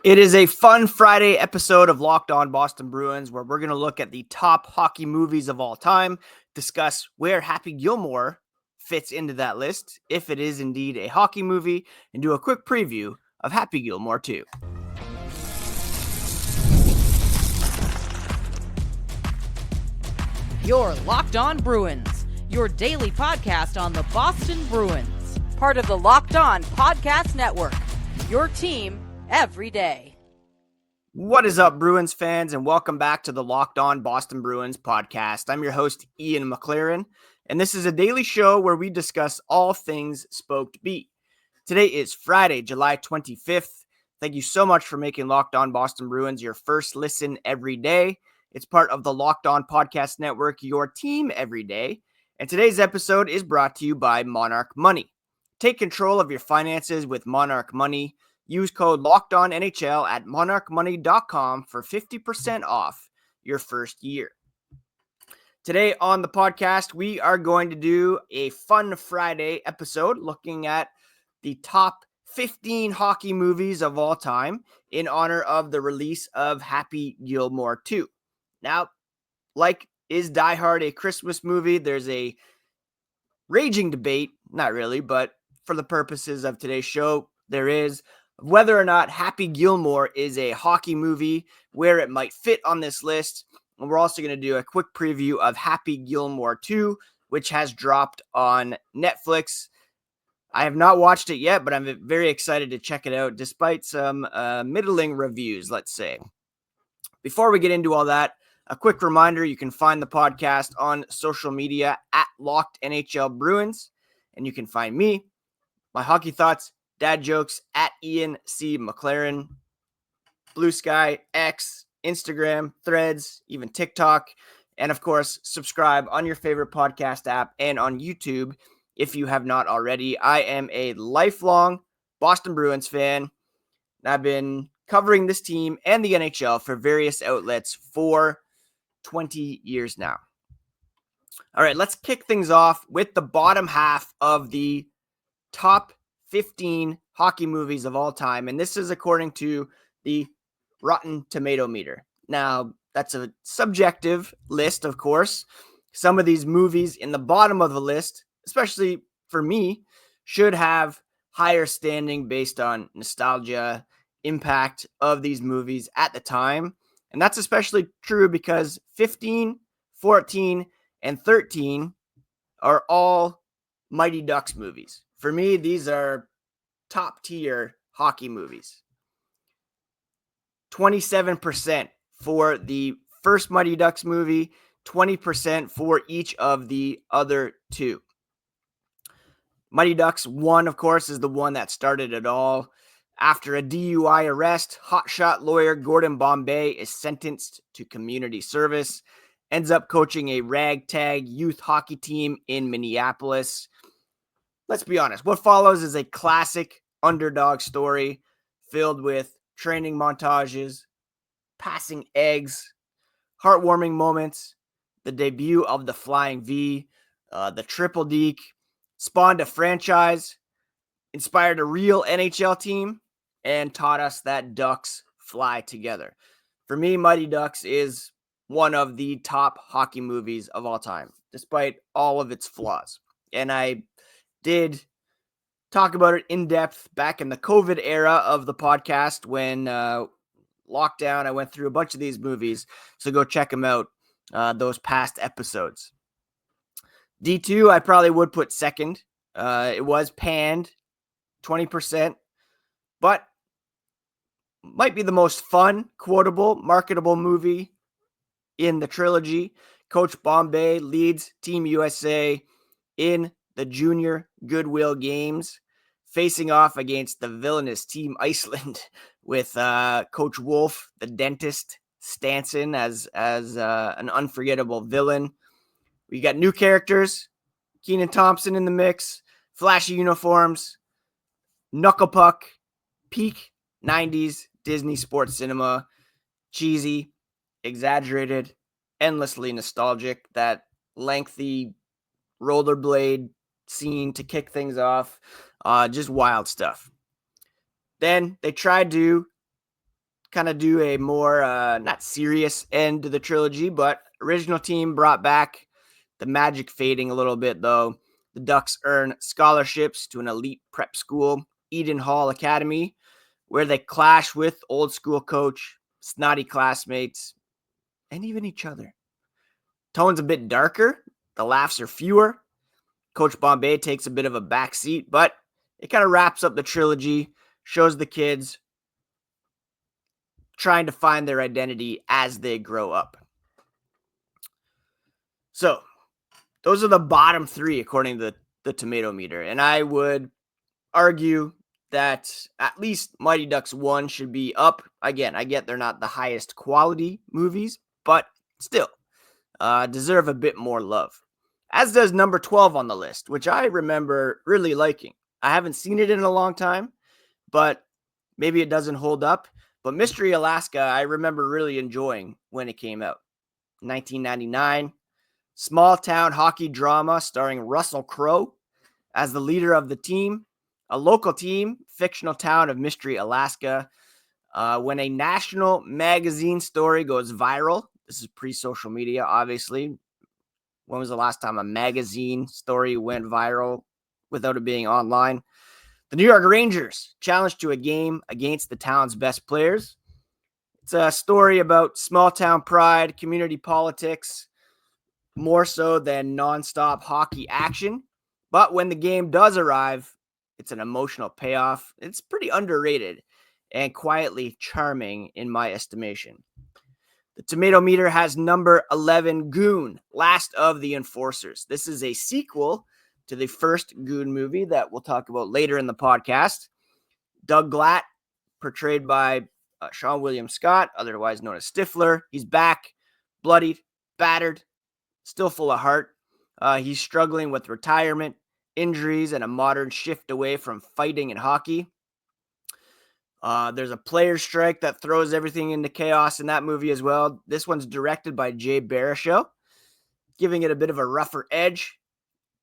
It is a fun Friday episode of Locked On Boston Bruins where we're going to look at the top hockey movies of all time, discuss where Happy Gilmore fits into that list, if it is indeed a hockey movie, and do a quick preview of Happy Gilmore 2. You're Locked On Bruins, your daily podcast on the Boston Bruins, part of the Locked On Podcast Network, your team every day. What is up, Bruins fans, and welcome back to the Locked On Boston Bruins podcast. I'm your host, Ian McLaren, and this is a daily show where we discuss all things Spoked Beat. Today is Friday, July 25th. Thank you so much for making Locked On Boston Bruins your first listen every day. It's part of the Locked On Podcast Network, your team every day. And today's episode is brought to you by Monarch Money. Take control of your finances with Monarch Money. Use code LOCKEDONNHL at monarchmoney.com for 50% off your first year. Today on the podcast, we are going to do a fun Friday episode looking at the top 15 hockey movies of all time in honor of the release of Happy Gilmore 2. Now, like is Die Hard a Christmas movie? There's a raging debate, not really, but for the purposes of today's show, there is whether or not Happy Gilmore is a hockey movie, where it might fit on this list. And we're also going to do a quick preview of Happy Gilmore 2, which has dropped on Netflix. I have not watched it yet, but I'm very excited to check it out, despite some middling reviews, let's say. Before we get into all that, a quick reminder, you can find the podcast on social media at Locked NHL Bruins, and you can find me, my hockey thoughts, dad jokes at Ian C. McLaren, Blue Sky, X, Instagram, Threads, even TikTok, and of course, subscribe on your favorite podcast app and on YouTube if you have not already. I am a lifelong Boston Bruins fan, and I've been covering this team and the NHL for various outlets for 20 years now. All right, let's kick things off with the bottom half of the top 15 hockey movies of all time. And this is according to the Rotten Tomato meter. Now, that's a subjective list, of course. Some of these movies in the bottom of the list, especially for me, should have higher standing based on nostalgia, impact of these movies at the time. And that's especially true because 15, 14, and 13 are all Mighty Ducks movies. For me, these are top tier hockey movies. 27% for the first Mighty Ducks movie, 20% for each of the other two. Mighty Ducks 1, of course, is the one that started it all. After a DUI arrest, hotshot lawyer Gordon Bombay is sentenced to community service, ends up coaching a ragtag youth hockey team in Minneapolis. Let's be honest, what follows is a classic underdog story filled with training montages, passing eggs, heartwarming moments, the debut of the Flying V, the Triple Deke, spawned a franchise, inspired a real NHL team, and taught us that ducks fly together. For me, Mighty Ducks is one of the top hockey movies of all time, despite all of its flaws. And I did talk about it in depth back in the COVID era of the podcast when lockdown, I went through a bunch of these movies. So go check them out, those past episodes. D2, I probably would put second. It was panned 20%, but might be the most fun, quotable, marketable movie in the trilogy. Coach Bombay leads Team USA in the Junior Goodwill Games, facing off against the villainous Team Iceland with Coach Wolf, the dentist, Stanson as an unforgettable villain. We got new characters, Kenan Thompson in the mix, flashy uniforms, knuckle puck, peak 90s Disney sports cinema, cheesy, exaggerated, endlessly nostalgic, that lengthy rollerblade scene to kick things off, just wild stuff. Then they tried to kind of do a more not serious end to the trilogy, but original team brought back the magic fading a little bit, though. The Ducks earn scholarships to an elite prep school, Eden Hall Academy, where they clash with old school coach, snotty classmates, and even each other. Tone's a bit darker. The laughs are fewer. Coach Bombay takes a bit of a backseat, but it kind of wraps up the trilogy, shows the kids trying to find their identity as they grow up. So, those are the bottom three according to the tomato meter. And I would argue that at least Mighty Ducks 1 should be up. Again, I get they're not the highest quality movies, but still deserve a bit more love. As does number 12 on the list, which I remember really liking. I haven't seen it in a long time, but maybe it doesn't hold up. But Mystery Alaska, I remember really enjoying when it came out. 1999, small town hockey drama starring Russell Crowe as the leader of the team. A local team, fictional town of Mystery, Alaska. When a national magazine story goes viral, this is pre-social media, obviously. When was the last time a magazine story went viral without it being online? The New York Rangers challenged to a game against the town's best players. It's a story about small town pride, community politics, more so than nonstop hockey action. But when the game does arrive, it's an emotional payoff. It's pretty underrated and quietly charming in my estimation. The tomato meter has number 11, Goon, Last of the Enforcers. This is a sequel to the first Goon movie that we'll talk about later in the podcast. Doug Glatt, portrayed by Sean William Scott, otherwise known as Stifler. He's back, bloodied, battered, still full of heart. He's struggling with retirement, injuries, and a modern shift away from fighting and hockey. There's a players' strike that throws everything into chaos in that movie as well. This one's directed by Jay Baruchel, giving it a bit of a rougher edge.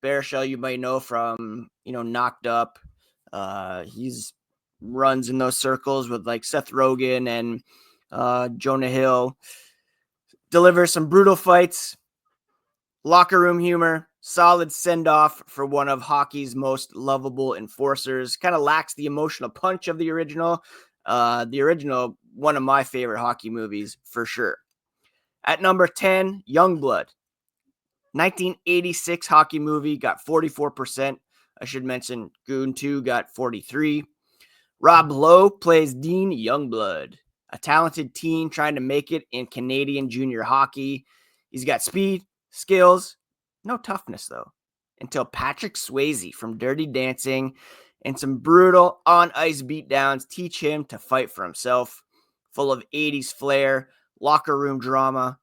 Baruchel, you might know from, Knocked Up. He's runs in those circles with like Seth Rogen and Jonah Hill. Delivers some brutal fights, locker room humor, solid send-off for one of hockey's most lovable enforcers. Kind of lacks the emotional punch of the original. The original, one of my favorite hockey movies for sure. At number 10, Youngblood. 1986 hockey movie, got 44%. I should mention Goon 2 got 43%. Rob Lowe plays Dean Youngblood, a talented teen trying to make it in Canadian junior hockey. He's got speed, skills, no toughness though, until Patrick Swayze from Dirty Dancing and some brutal on-ice beatdowns teach him to fight for himself. Full of 80s flair, locker room drama,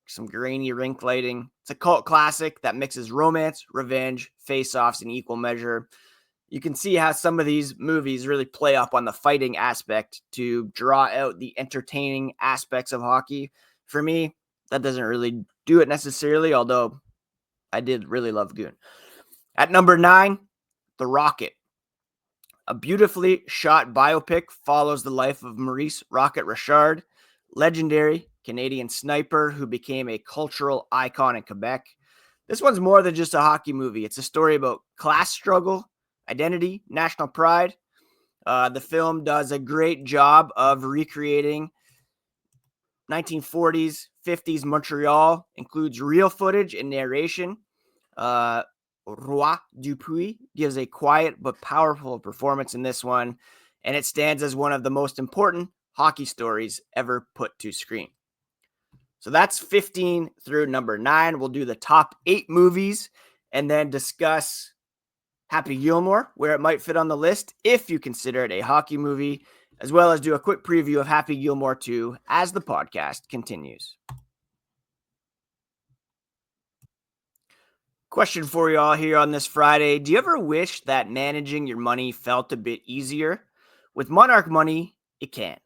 some grainy rink lighting. It's a cult classic that mixes romance, revenge, face-offs in equal measure. You can see how some of these movies really play up on the fighting aspect to draw out the entertaining aspects of hockey. For me, that doesn't really do it necessarily, although I did really love Goon. At number 9, The Rocket. A beautifully shot biopic follows the life of Maurice Rocket Richard, legendary Canadian sniper who became a cultural icon in Quebec. This one's more than just a hockey movie. It's a story about class struggle, identity, national pride. The film does a great job of recreating 1940s, 50s Montreal, includes real footage and narration. Roy Dupuis gives a quiet but powerful performance in this one, and it stands as one of the most important hockey stories ever put to screen. So that's 15 through number 9. We'll do the top 8 movies and then discuss Happy Gilmore, where it might fit on the list if you consider it a hockey movie, as well as do a quick preview of Happy Gilmore 2 as the podcast continues. Question for you all here on this Friday. Do you ever wish that managing your money felt a bit easier? With Monarch Money, it can.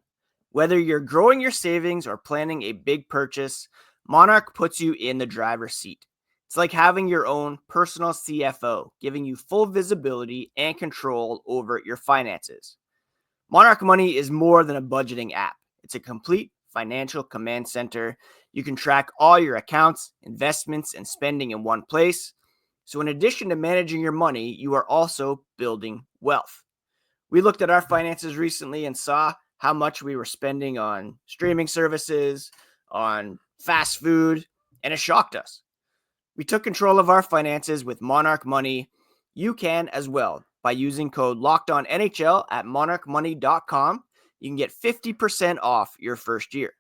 Whether you're growing your savings or planning a big purchase, Monarch puts you in the driver's seat. It's like having your own personal CFO, giving you full visibility and control over your finances. Monarch Money is more than a budgeting app. It's a complete financial command center. You can track all your accounts, investments, and spending in one place. So in addition to managing your money, you are also building wealth. We looked at our finances recently and saw how much we were spending on streaming services, on fast food, and it shocked us. We took control of our finances with Monarch Money. You can as well by using code LOCKEDONNHL at monarchmoney.com. You can get 50% off your first year.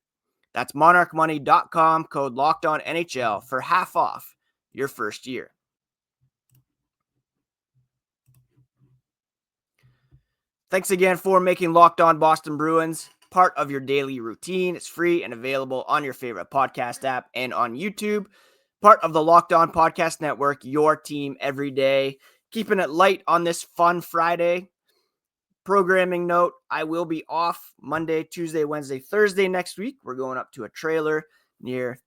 That's monarchmoney.com, code LOCKEDONNHL for half off your first year. Thanks again for making Locked On Boston Bruins part of your daily routine. It's free and available on your favorite podcast app and on YouTube. Part of the Locked On Podcast Network, your team every day. Keeping it light on this fun Friday. Programming note, I will be off Monday, Tuesday, Wednesday, Thursday next week. We're going up to a trailer near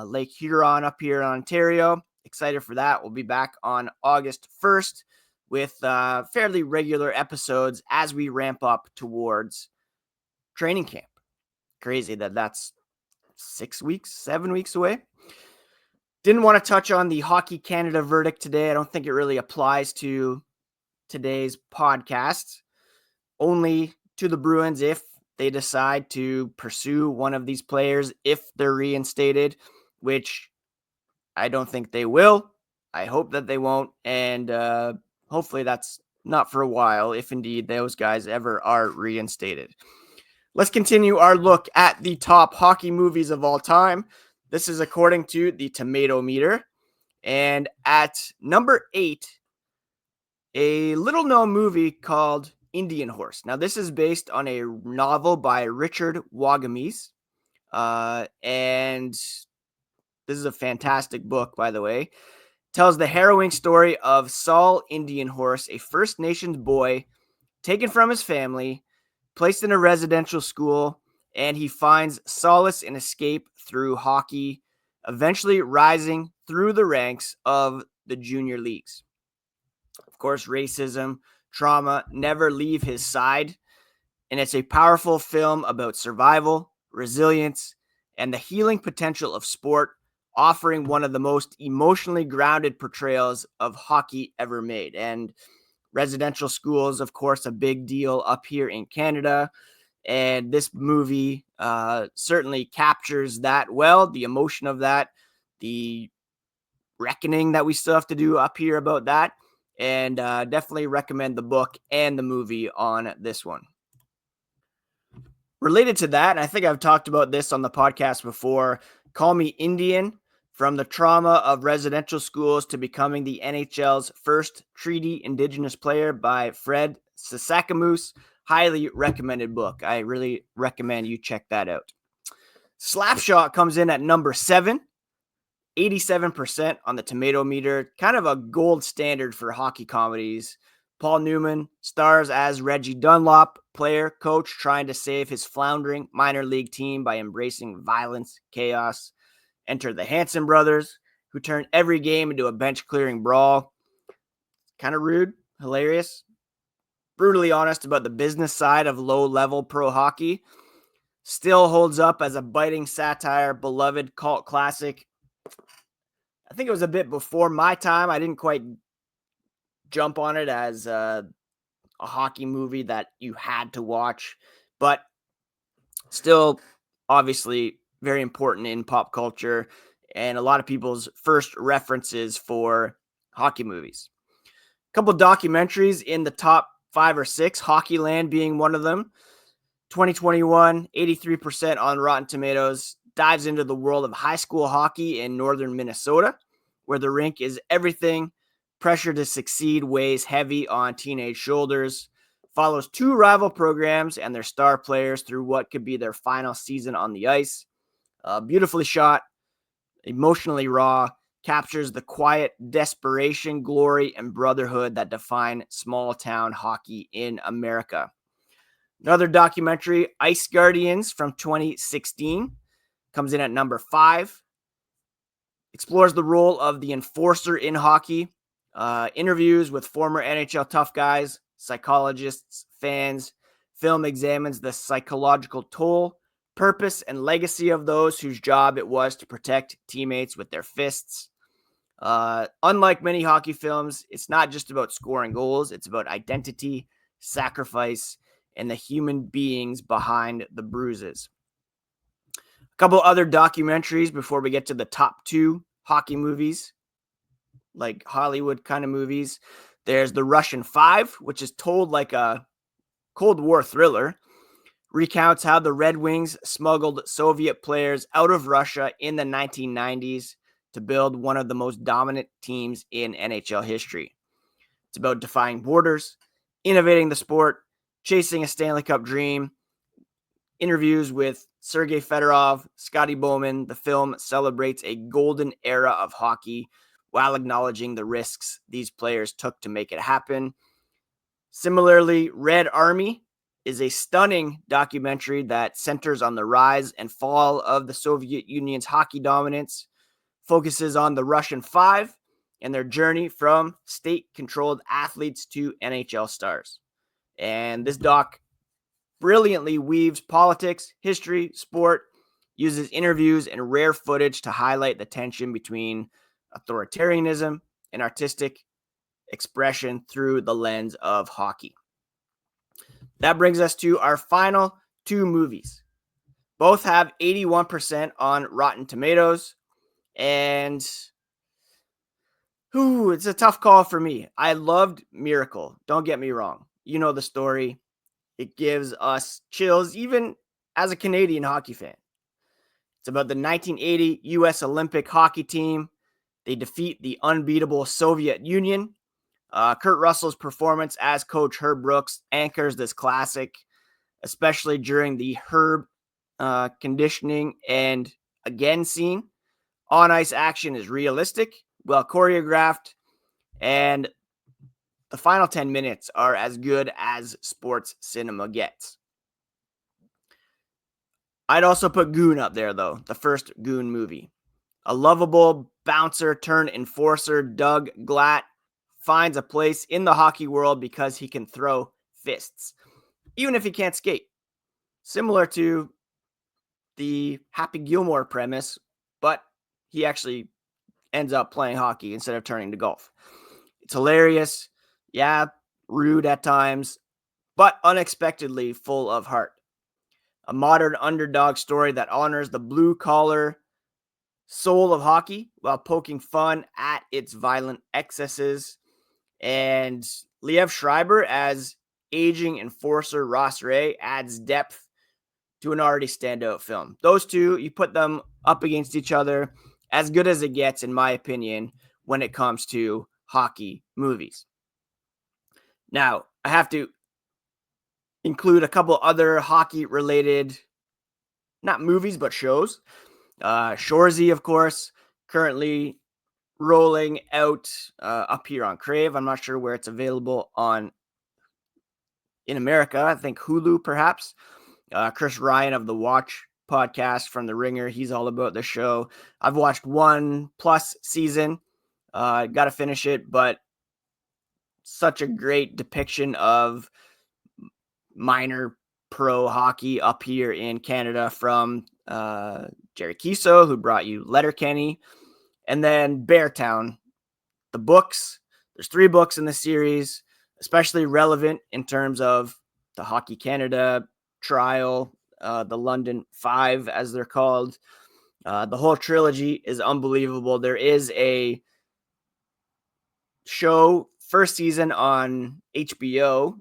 Lake Huron up here in Ontario. Excited for that. We'll be back on August 1st with fairly regular episodes as we ramp up towards training camp. Crazy that that's 7 weeks away. Didn't want to touch on the Hockey Canada verdict today. I don't think it really applies to today's podcast. Only to the Bruins if they decide to pursue one of these players if they're reinstated, which I don't think they will. I hope that they won't. And hopefully that's not for a while, if indeed those guys ever are reinstated. Let's continue our look at the top hockey movies of all time. This is according to the Tomato Meter. And at number 8, a little-known movie called Indian Horse. Now, this is based on a novel by Richard Wagamese. And this is a fantastic book, by the way. Tells the harrowing story of Saul Indian Horse, a First Nations boy taken from his family, placed in a residential school, and he finds solace and escape through hockey, eventually rising through the ranks of the junior leagues. Of course, racism, trauma never leave his side, and it's a powerful film about survival, resilience, and the healing potential of sport, offering one of the most emotionally grounded portrayals of hockey ever made. And residential schools, of course, a big deal up here in Canada. And this movie certainly captures that well, the emotion of that, the reckoning that we still have to do up here about that. And definitely recommend the book and the movie on this one. Related to that, and I think I've talked about this on the podcast before, Call Me Indian, from the trauma of residential schools to becoming the NHL's first treaty Indigenous player by Fred Sasakamoose. Highly recommended book. I really recommend you check that out. Slapshot comes in at number 7. 87% on the Tomato Meter, kind of a gold standard for hockey comedies. Paul Newman stars as Reggie Dunlop, player, coach, trying to save his floundering minor league team by embracing violence, chaos. Enter the Hanson brothers, who turn every game into a bench-clearing brawl. Kind of rude, hilarious, brutally honest about the business side of low-level pro hockey. Still holds up as a biting satire, beloved cult classic. I think it was a bit before my time. I didn't quite jump on it as a hockey movie that you had to watch, but still obviously very important in pop culture and a lot of people's first references for hockey movies. A couple documentaries in the top 5 or 6, Hockeyland being one of them. 2021, 83% on Rotten Tomatoes, dives into the world of high school hockey in northern Minnesota, where the rink is everything. Pressure to succeed weighs heavy on teenage shoulders. Follows 2 rival programs and their star players through what could be their final season on the ice. Beautifully shot, emotionally raw, captures the quiet desperation, glory, and brotherhood that define small-town hockey in America. Another documentary, Ice Guardians from 2016, comes in at number 5. Explores the role of the enforcer in hockey. Interviews with former NHL tough guys, psychologists, fans. Film examines the psychological toll purpose and legacy of those whose job it was to protect teammates with their fists. Unlike many hockey films, it's not just about scoring goals. It's about identity, sacrifice, and the human beings behind the bruises. A couple other documentaries before we get to the top 2 hockey movies, like Hollywood kind of movies. There's The Russian Five, which is told like a Cold War thriller, recounts how the Red Wings smuggled Soviet players out of Russia in the 1990s to build one of the most dominant teams in NHL history. It's about defying borders, innovating the sport, chasing a Stanley Cup dream. Interviews with Sergei Fedorov, Scotty Bowman. The film celebrates a golden era of hockey while acknowledging the risks these players took to make it happen. Similarly, Red Army is a stunning documentary that centers on the rise and fall of the Soviet Union's hockey dominance, focuses on the Russian Five and their journey from state-controlled athletes to NHL stars. And this doc brilliantly weaves politics, history, sport, uses interviews and rare footage to highlight the tension between authoritarianism and artistic expression through the lens of hockey. That brings us to our final 2 movies. Both have 81% on Rotten Tomatoes, and it's a tough call for me. I loved Miracle. Don't get me wrong. You know the story. It gives us chills, even as a Canadian hockey fan. It's about the 1980 U.S. Olympic hockey team. They defeat the unbeatable Soviet Union. Kurt Russell's performance as Coach Herb Brooks anchors this classic, especially during the Herb conditioning and again scene. On-ice action is realistic, well choreographed, and the final 10 minutes are as good as sports cinema gets. I'd also put Goon up there, though, the first Goon movie. A lovable bouncer turned enforcer, Doug Glatt, finds a place in the hockey world because he can throw fists, even if he can't skate. Similar to the Happy Gilmore premise, but he actually ends up playing hockey instead of turning to golf. It's hilarious, rude at times, but unexpectedly full of heart. A modern underdog story that honors the blue-collar soul of hockey while poking fun at its violent excesses. And Liev Schreiber as aging enforcer Ross Ray adds depth to an already standout film. Those two, you put them up against each other, as good as it gets, in my opinion, when it comes to hockey movies. Now, I have to include a couple other hockey-related, not movies, but shows. Shoresy, of course, currently rolling out up here on Crave. I'm not sure where it's available in America. I think Hulu, perhaps. Chris Ryan of the Watch podcast from The Ringer. He's all about the show. I've watched 1+ season. Got to finish it, but such a great depiction of minor pro hockey up here in Canada from Jerry Kiso, who brought you Letterkenny. And then Beartown, the books. There's 3 books in the series, especially relevant in terms of the Hockey Canada trial, the London Five, as they're called. The whole trilogy is unbelievable. There is a show, first season on HBO,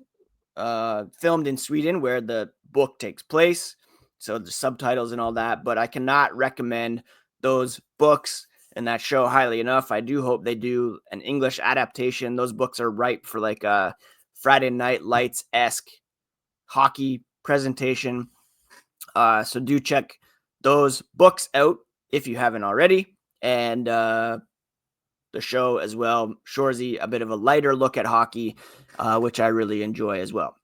filmed in Sweden, where the book takes place. So the subtitles and all that, but I cannot recommend those books and that show highly enough. I do hope they do an English adaptation. Those books are ripe for like a Friday Night Lights-esque hockey presentation. So do check those books out if you haven't already. And the show as well, Shoresy, a bit of a lighter look at hockey, which I really enjoy as well.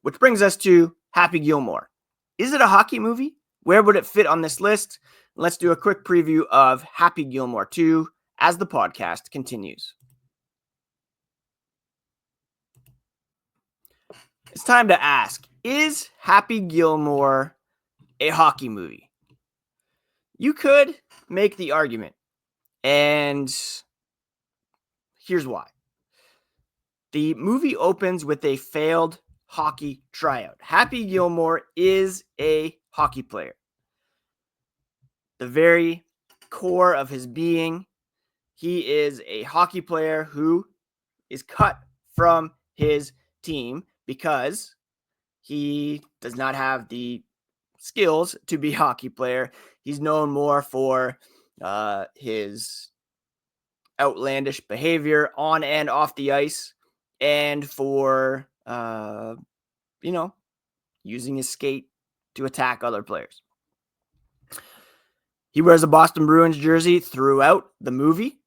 Which brings us to Happy Gilmore. Is it a hockey movie? Where would it fit on this list? Let's do a quick preview of Happy Gilmore 2 as the podcast continues. It's time to ask, is Happy Gilmore a hockey movie? You could make the argument, and here's why. The movie opens with a failed hockey tryout. Happy Gilmore is a hockey player. The very core of his being, he is a hockey player who is cut from his team because he does not have the skills to be a hockey player. He's known more for his outlandish behavior on and off the ice and for, using his skate to attack other players. He wears a Boston Bruins jersey throughout the movie.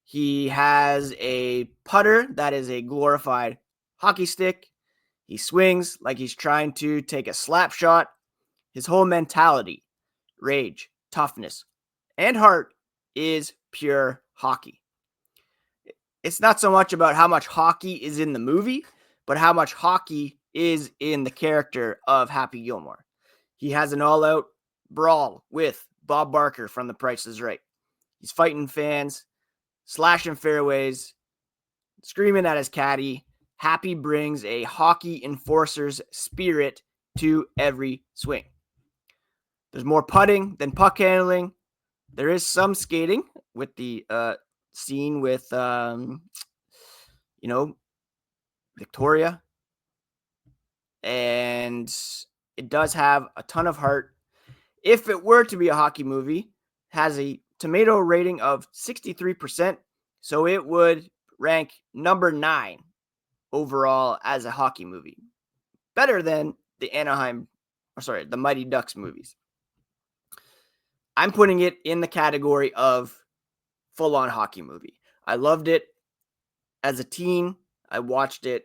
He has a putter that is a glorified hockey stick. He swings like he's trying to take a slap shot. His whole mentality, rage, toughness, and heart is pure hockey. It's not so much about how much hockey is in the movie, but how much hockey is in the character of Happy Gilmore. He has an all-out brawl with Bob Barker from The Price is Right. He's fighting fans, slashing fairways, screaming at his caddy. Happy brings a hockey enforcer's spirit to every swing. There's more putting than puck handling. There is some skating with the scene with, Victoria. And it does have a ton of heart. If it were to be a hockey movie, it has a tomato rating of 63%. So it would rank number 9 overall as a hockey movie. Better than the Mighty Ducks movies. I'm putting it in the category of full-on hockey movie. I loved it as a teen. I watched it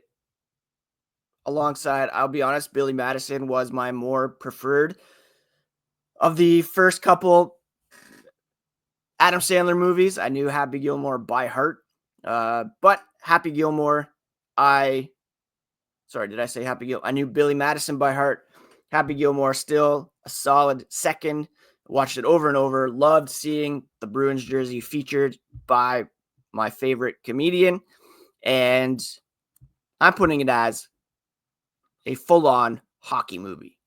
alongside, I'll be honest, Billy Madison was my more preferred of the first couple Adam Sandler movies. I knew Happy Gilmore by heart. But Happy Gilmore, did I say Happy Gilmore? I knew Billy Madison by heart. Happy Gilmore, still a solid second. Watched it over and over. Loved seeing the Bruins jersey featured by my favorite comedian. And I'm putting it as a full-on hockey movie.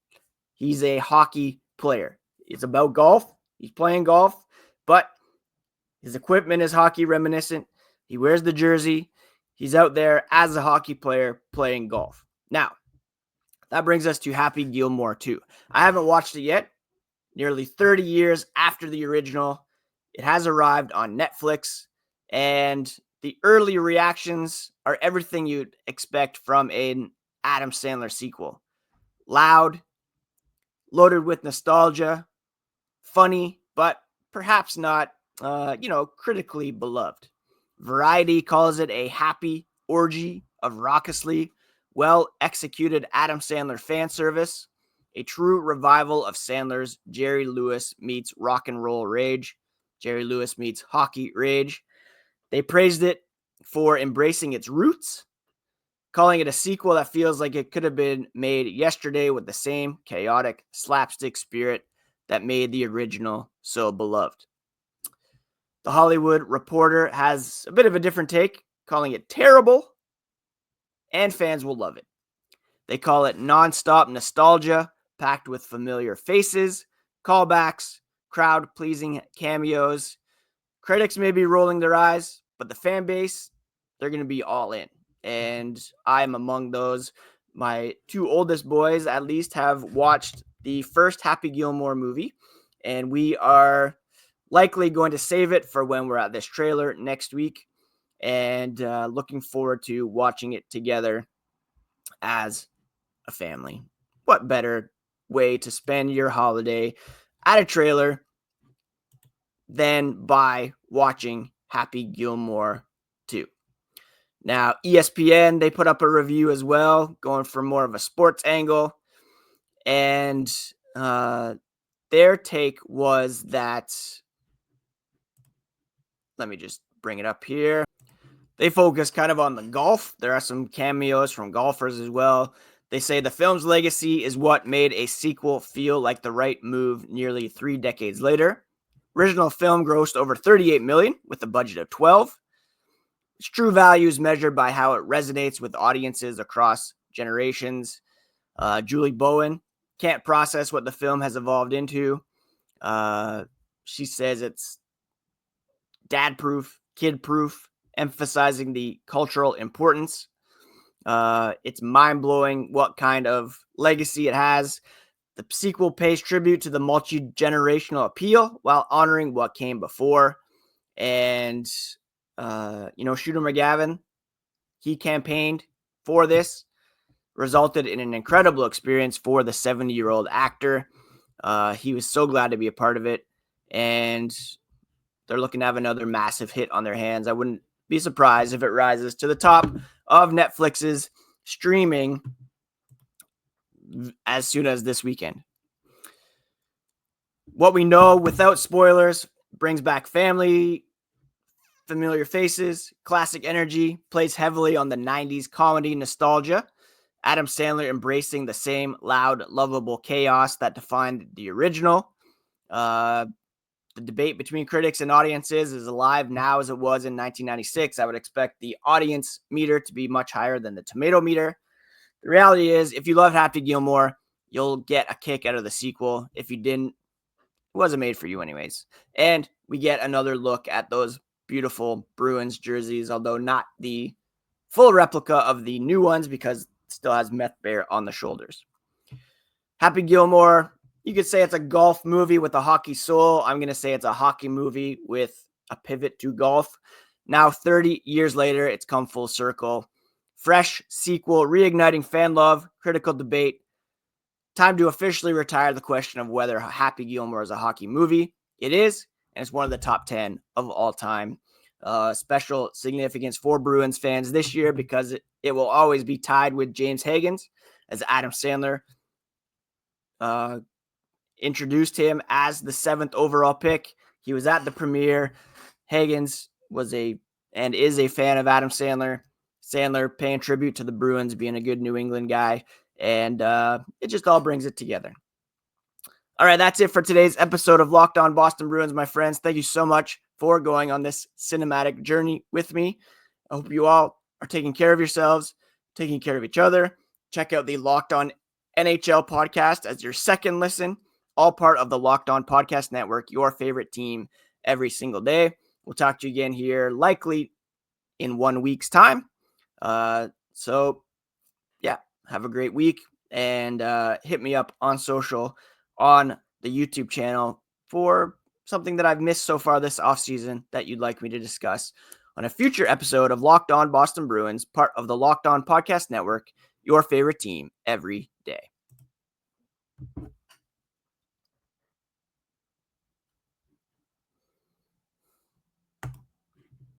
He's a hockey player. It's about golf. He's playing golf, but his equipment is hockey reminiscent. He wears the jersey. He's out there as a hockey player playing golf. Now, that brings us to Happy Gilmore 2. I haven't watched it yet. Nearly 30 years after the original, it has arrived on Netflix, and the early reactions are everything you'd expect from an Adam Sandler sequel. Loud, loaded with nostalgia, funny, but perhaps not, critically beloved. Variety calls it a happy orgy of raucously well-executed Adam Sandler fan service, a true revival of Sandler's Jerry Lewis meets rock and roll rage, Jerry Lewis meets hockey rage. They praised it for embracing its roots, calling it a sequel that feels like it could have been made yesterday with the same chaotic slapstick spirit that made the original so beloved. The Hollywood Reporter has a bit of a different take, calling it terrible, and fans will love it. They call it nonstop nostalgia, packed with familiar faces, callbacks, crowd-pleasing cameos. Critics may be rolling their eyes, but the fan base, they're going to be all in. And I'm among those. My 2 oldest boys, at least, have watched the first Happy Gilmore movie, and we are likely going to save it for when we're at this trailer next week, and looking forward to watching it together as a family. What better way to spend your holiday at a trailer than by watching Happy Gilmore 2? Now, ESPN, they put up a review as well, going for more of a sports angle. And their take was that, let me just bring it up here. They focus kind of on the golf. There are some cameos from golfers as well. They say the film's legacy is what made a sequel feel like the right move nearly 3 decades later. Original film grossed over $38 million with a budget of $12 million. Its true value is measured by how it resonates with audiences across generations. Julie Bowen can't process what the film has evolved into. She says it's dad-proof, kid-proof, emphasizing the cultural importance. It's mind-blowing what kind of legacy it has. The sequel pays tribute to the multi-generational appeal while honoring what came before. And, Shooter McGavin, he campaigned for this, resulted in an incredible experience for the 70-year-old actor. He was so glad to be a part of it, and they're looking to have another massive hit on their hands. I wouldn't be surprised if it rises to the top of Netflix's streaming as soon as this weekend. What we know without spoilers brings back family, familiar faces, classic energy, plays heavily on the 90s comedy nostalgia. Adam Sandler embracing the same loud, lovable chaos that defined the original. The debate between critics and audiences is alive now as it was in 1996. I would expect the audience meter to be much higher than the tomato meter. The reality is, if you love Happy Gilmore, you'll get a kick out of the sequel. If you didn't, it wasn't made for you anyways. And we get another look at those beautiful Bruins jerseys, although not the full replica of the new ones because it still has Meth Bear on the shoulders. Happy Gilmore, you could say it's a golf movie with a hockey soul. I'm going to say it's a hockey movie with a pivot to golf. Now, 30 years later, it's come full circle. Fresh sequel, reigniting fan love, critical debate. Time to officially retire the question of whether Happy Gilmore is a hockey movie. It is, and it's one of the top 10 of all time. Special significance for Bruins fans this year because it will always be tied with James Higgins, as Adam Sandler introduced him as the 7th overall pick. He was at the premiere. Higgins was is a fan of Adam Sandler. Sandler paying tribute to the Bruins, being a good New England guy. And it just all brings it together. All right, that's it for today's episode of Locked On Boston Bruins, my friends. Thank you so much for going on this cinematic journey with me. I hope you all are taking care of yourselves, taking care of each other. Check out the Locked On NHL podcast as your second listen, all part of the Locked On Podcast Network, your favorite team every single day. We'll talk to you again here likely in 1 week's time. Have a great week and hit me up on social on the YouTube channel for something that I've missed so far this offseason that you'd like me to discuss on a future episode of Locked On Boston Bruins, part of the Locked On Podcast Network, your favorite team every day.